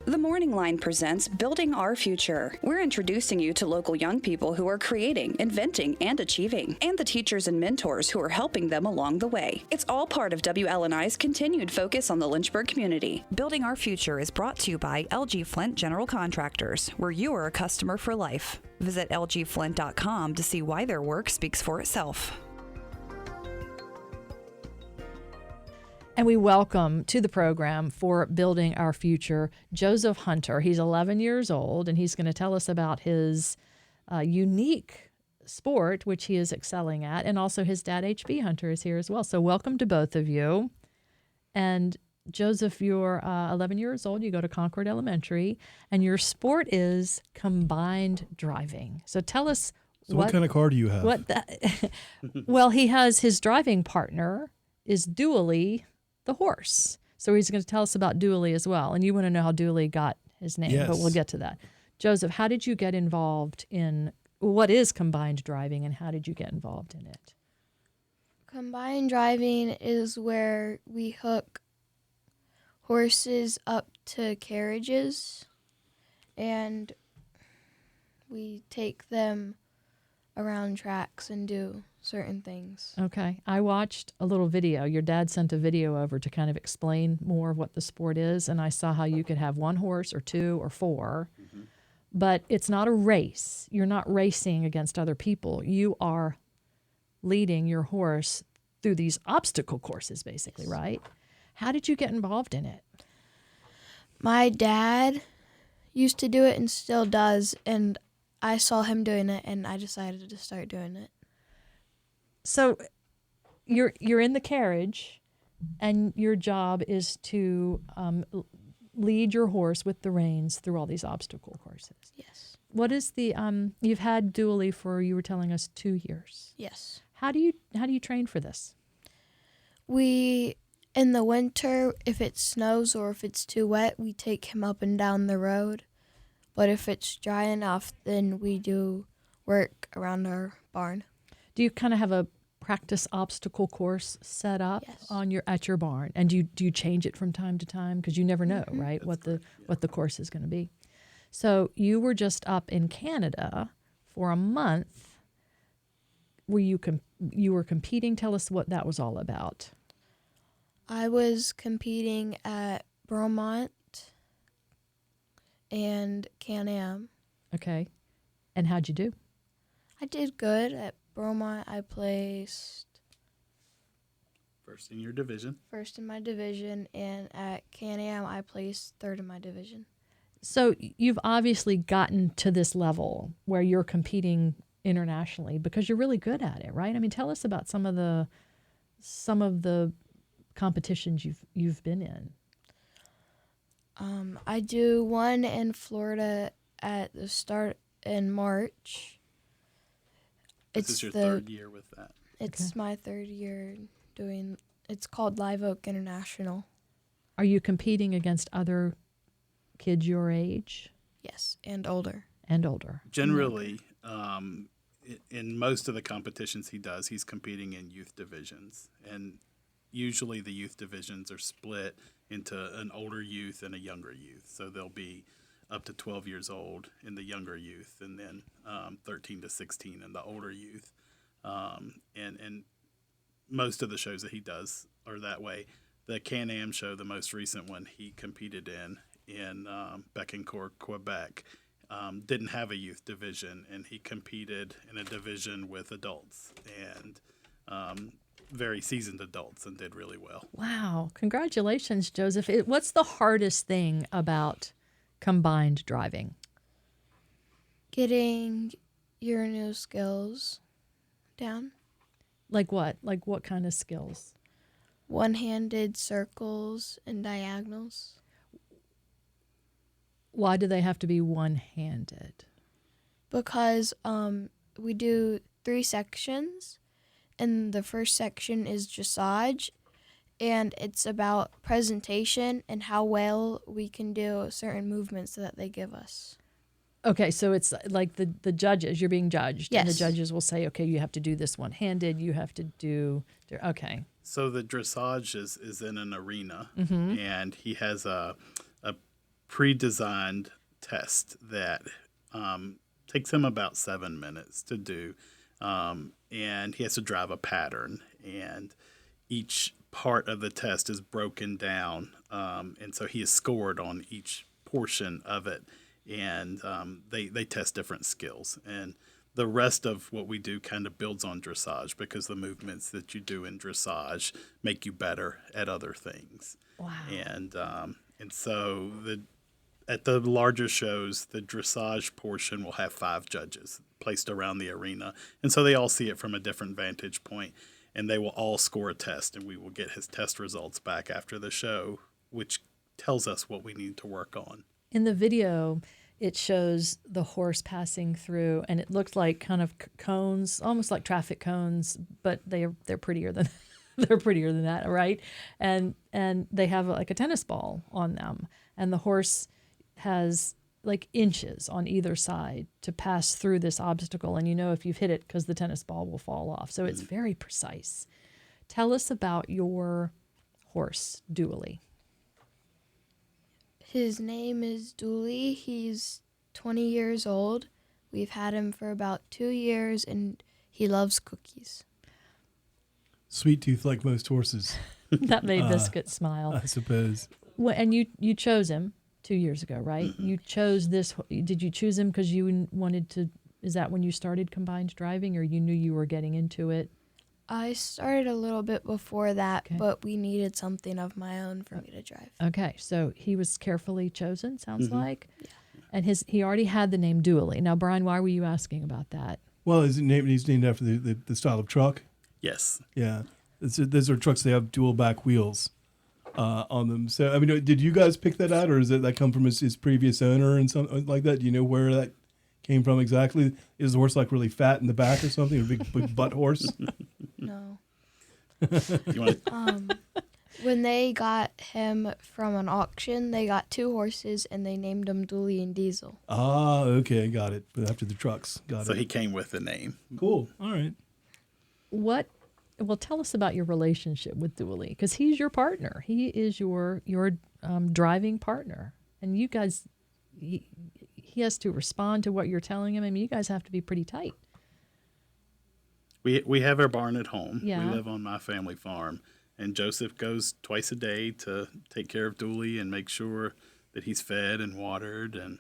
The Morningline presents Building Our Future. We're introducing you to local young people who are creating, inventing, and achieving, and the teachers and mentors who are helping them along the way. It's all part of WLNI's continued focus on the Lynchburg community. Building Our Future is brought to you by LG Flint General Contractors, where you are a customer for life. Visit lgflint.com to see why their work speaks for itself. And we welcome to the program for Building Our Future, Joseph Hunter. He's 11 years old, and he's going to tell us about his unique sport, which he is excelling at, and also his dad, H.B. Hunter, is here as well. So welcome to both of you. And Joseph, you're 11 years old. You go to Concord Elementary, and your sport is combined driving. So tell us what kind of car do you have? Well, he has his driving partner is Dooley, the horse. So he's going to tell us about Dooley as well. And you want to know how Dooley got his name, but we'll get to that. Joseph, how did you get involved in what is combined driving, and how did you get involved in it? Combined driving is where we hook horses up to carriages and we take them around tracks and do certain things. Okay. I watched a little video. Your dad sent a video over to kind of explain more of what the sport is, and I saw how you could have one horse or two or four, but it's not a race. You're not racing against other people. You are leading your horse through these obstacle courses, basically, right? How did you get involved in it? My dad used to do it and still does, and I saw him doing it, and I decided to start doing it. So you're in the carriage, and your job is to lead your horse with the reins through all these obstacle courses. Yes. What is the you've had Dooley for, you were telling us, 2 years. Yes. How do you train for this? We, in the winter, if it snows or if it's too wet, we take him up and down the road. But if it's dry enough, then we do work around our barn. Do you kind of have a practice obstacle course set up at your barn, and do you change it from time to time, because you never know, right? What the course is going to be. So you were just up in Canada for a month. You were competing. Tell us what that was all about. I was competing at Bromont and Can-Am. Okay. And how'd you do? I did good. At Bromont, I placed First in your division. first in my division, and at Can-Am, I placed third in my division. So you've obviously gotten to this level where you're competing internationally because you're really good at it, right? I mean, tell us about some of the competitions you've been in. I do one in Florida at the start in March. This is your third year with that. It's my third year doing. It's called Live Oak International. Are you competing against other kids your age? Yes, and older. And older. Generally, in most of the competitions he does, he's competing in youth divisions. And usually the youth divisions are split into an older youth and a younger youth. So they'll be up to 12 years old in the younger youth, and then 13 to 16 in the older youth. And most of the shows that he does are that way. The Can-Am show, the most recent one he competed in Bécancour, Quebec, didn't have a youth division, and he competed in a division with adults and very seasoned adults, and did really well. Wow. Congratulations, Joseph. What's the hardest thing about combined driving? Getting your new skills down. Like what? Like what kind of skills? One-handed circles and diagonals. Why do they have to be one-handed? Because we do 3 sections, and the first section is dressage, and it's about presentation and how well we can do certain movements that they give us. Okay, so it's like the judges, you're being judged. Yes. And the judges will say, okay, you have to do this one-handed, you have to do, okay. So the dressage is in an arena, and he has a pre-designed test that takes him about 7 minutes to do, and he has to drive a pattern, and each part of the test is broken down, and so he is scored on each portion of it, and they test different skills, and the rest of what we do kind of builds on dressage because the movements that you do in dressage make you better at other things. Wow. And so at the larger shows, the dressage portion will have 5 judges placed around the arena, and so they all see it from a different vantage point, and they will all score a test, and we will get his test results back after the show, which tells us what we need to work on. In the video, it shows the horse passing through, and it looks like kind of cones, almost like traffic cones, but they're prettier than they're prettier than that, right? And they have like a tennis ball on them, and the horse has like inches on either side to pass through this obstacle, and you know if you've hit it because the tennis ball will fall off. So it's very precise. Tell us about your horse, Dooley. His name is Dooley. He's 20 years old. We've had him for about 2 years, and he loves cookies. Sweet tooth like most horses, That made Biscuit smile. I suppose. Well, and you chose him 2 years ago, right? You chose this. Did you choose him because you wanted to? Is that when you started combined driving, or you knew you were getting into it? I started a little bit before that, Okay. but we needed something of my own for me to drive. Okay, so he was carefully chosen. Sounds like, and he already had the name Dooley. Now, Brian, why were you asking about that? Well, he's named after the style of truck. Yes. Yeah, those are trucks that have dual back wheels on them. So, I mean, did you guys pick that out, or does that come from his previous owner and something like that? Do you know where that came from exactly? Is the horse like really fat in the back or something? A big butt horse? No. You want When they got him from an auction, they got 2 horses, and they named them Dooley and Diesel. Ah, okay, got it. But after the trucks, got so it. he came with the name. Cool. All right. Well, tell us about your relationship with Dooley, because he's your partner. He is your driving partner, and you guys, he has to respond to what you're telling him. I mean, you guys have to be pretty tight. We have our barn at home. Yeah. We live on my family farm, and Joseph goes twice a day to take care of Dooley and make sure that he's fed and watered, and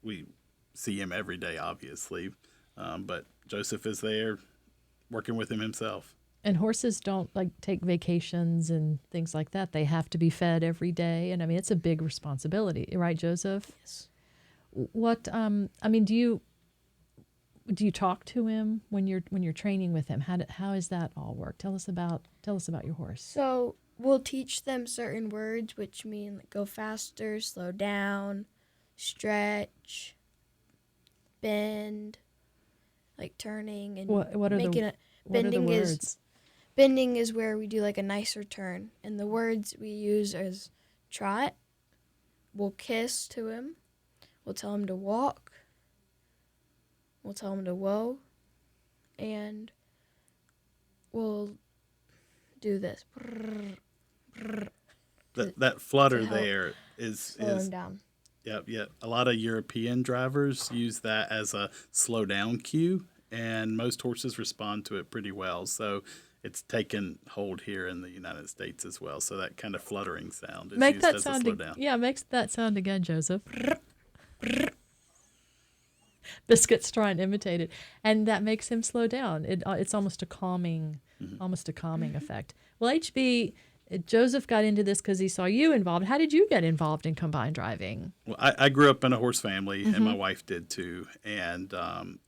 we see him every day, obviously, but Joseph is there working with him himself. And horses don't like take vacations and things like that. They have to be fed every day, and I mean it's a big responsibility, right, Joseph? Yes. What I mean, do you talk to him when you're training with him? How does that all work? Tell us about your horse. So we'll teach them certain words, which mean like go faster, slow down, stretch, bend, like turning and What are making the it. what are the Bending words? Bending is where we do like a nicer turn, and the words we use is trot. We'll kiss to him. We'll tell him to walk. We'll tell him to whoa, and we'll do this. That flutter to help there is Slow him down. Yep. A lot of European drivers use that as a slow down cue, and most horses respond to it pretty well. So it's taken hold here in the United States as well. So that kind of fluttering sound is Make used that as sound a slow down. Yeah, makes that sound again, Joseph. Biscuit's trying to imitate it, and that makes him slow down. It's almost a calming effect. Well, HB, Joseph got into this because he saw you involved. How did you get involved in combined driving? Well, I grew up in a horse family, and my wife did too. And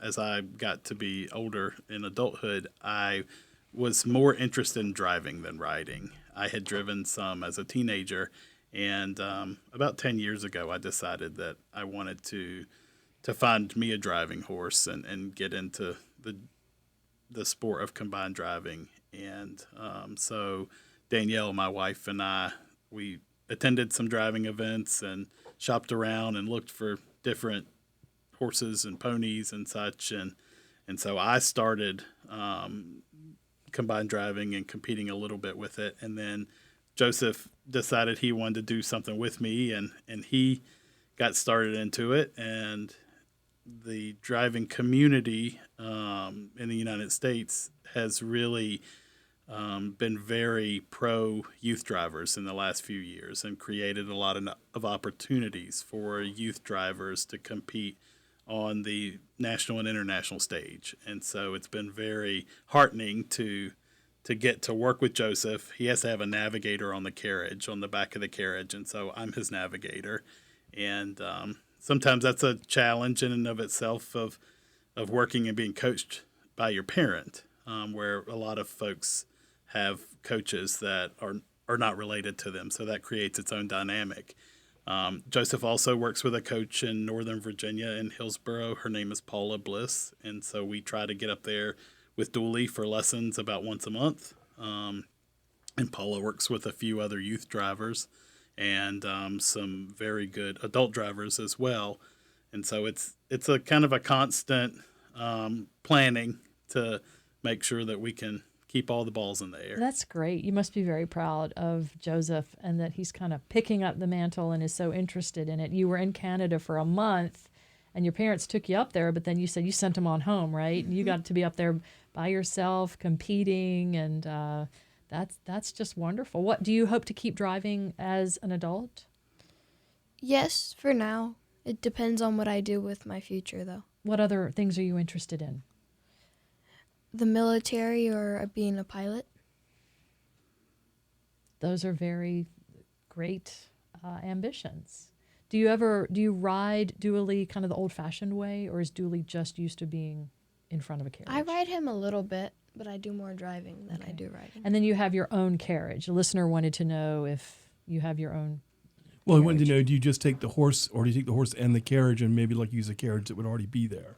as I got to be older in adulthood, I was more interested in driving than riding. I had driven some as a teenager, and about 10 years ago, I decided that I wanted to find me a driving horse and get into the sport of combined driving. And so Danielle, my wife, and we attended some driving events and shopped around and looked for different horses and ponies and such. And so I started combined driving and competing a little bit with it. And then Joseph decided he wanted to do something with me, and he got started into it. And the driving community in the United States has really been very pro youth drivers in the last few years, and created a lot of opportunities for youth drivers to compete on the national and international stage. And so it's been very heartening to get to work with Joseph. He has to have a navigator on the carriage, on the back of the carriage, and so I'm his navigator. And sometimes that's a challenge in and of itself of working and being coached by your parent, where a lot of folks have coaches that are not related to them, so that creates its own dynamic. Joseph also works with a coach in Northern Virginia in Hillsboro. Her name is Paula Bliss, and so we try to get up there with Dooley for lessons about once a month. And Paula works with a few other youth drivers and some very good adult drivers as well. And so it's a kind of a constant planning to make sure that we can keep all the balls in the air. That's great. You must be very proud of Joseph, and that he's kind of picking up the mantle and is so interested in it. You were in Canada for a month, and your parents took you up there, but then you said you sent him on home, right? And you got to be up there by yourself competing, and that's just wonderful. What do you hope to keep driving as an adult? Yes, for now. It depends on what I do with my future, though. What other things are you interested in? The military or being a pilot. Those are very great ambitions. Do you ride Dooley kind of the old-fashioned way, or is Dooley just used to being in front of a carriage? I ride him a little bit, but I do more driving than I do riding. And then you have your own carriage. The listener wanted to know if you have your own. Well, I wanted to know, do you just take the horse, or do you take the horse and the carriage and maybe like use a carriage that would already be there?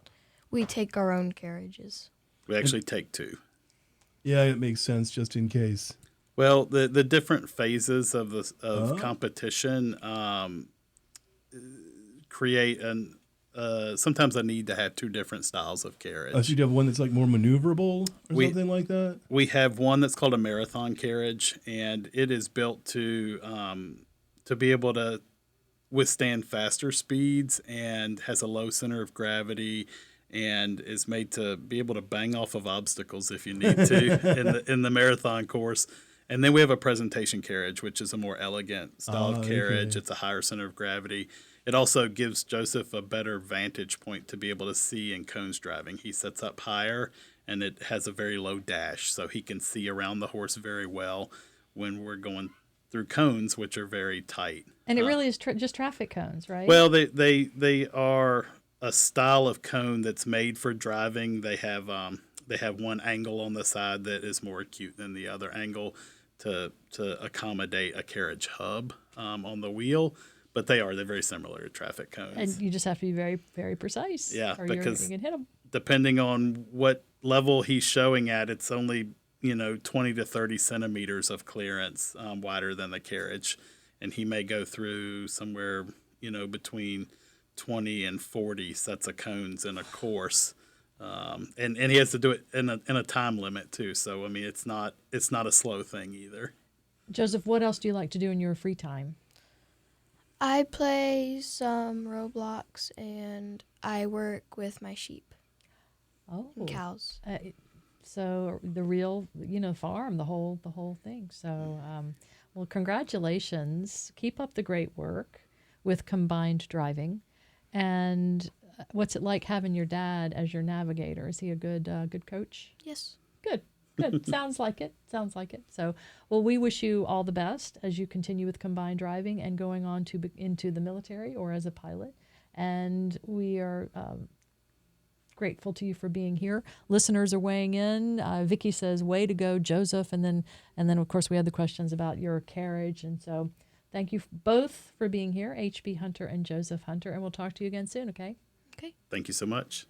We take our own carriages. We actually take two. Yeah, it makes sense just in case. Well, the different phases of competition create sometimes a need to have two different styles of carriage. So you have one that's like more maneuverable or something like that? We have one that's called a marathon carriage, and it is built to be able to withstand faster speeds, and has a low center of gravity, and is made to be able to bang off of obstacles if you need to in the marathon course. And then we have a presentation carriage, which is a more elegant style of carriage. Okay. It's a higher center of gravity. It also gives Joseph a better vantage point to be able to see in cones driving. He sets up higher, and it has a very low dash, so he can see around the horse very well when we're going through cones, which are very tight. And it really is just traffic cones, right? Well, they are a style of cone that's made for driving. They have one angle on the side that is more acute than the other angle to accommodate a carriage hub on the wheel. But they're very similar to traffic cones. And you just have to be very, very precise. Yeah, or because you can hit them. Depending on what level he's showing at, it's only 20 to 30 centimeters of clearance wider than the carriage, and he may go through somewhere between 20 and 40 sets of cones in a course, and he has to do it in a time limit too. So I mean, it's not a slow thing either. Joseph, what else do you like to do in your free time? I play some Roblox, and I work with my sheep and cows. So the real, farm, the whole thing. So, well, congratulations. Keep up the great work with combined driving. And what's it like having your dad as your navigator? Is he a good coach? Yes. Good. Sounds like it. So, well, we wish you all the best as you continue with combined driving and going on into the military or as a pilot. And we are grateful to you for being here. Listeners are weighing in. Vicki says, "Way to go, Joseph!" And then of course we had the questions about your carriage. And so, thank you both for being here, H.B. Hunter and Joseph Hunter. And we'll talk to you again soon. Okay. Thank you so much.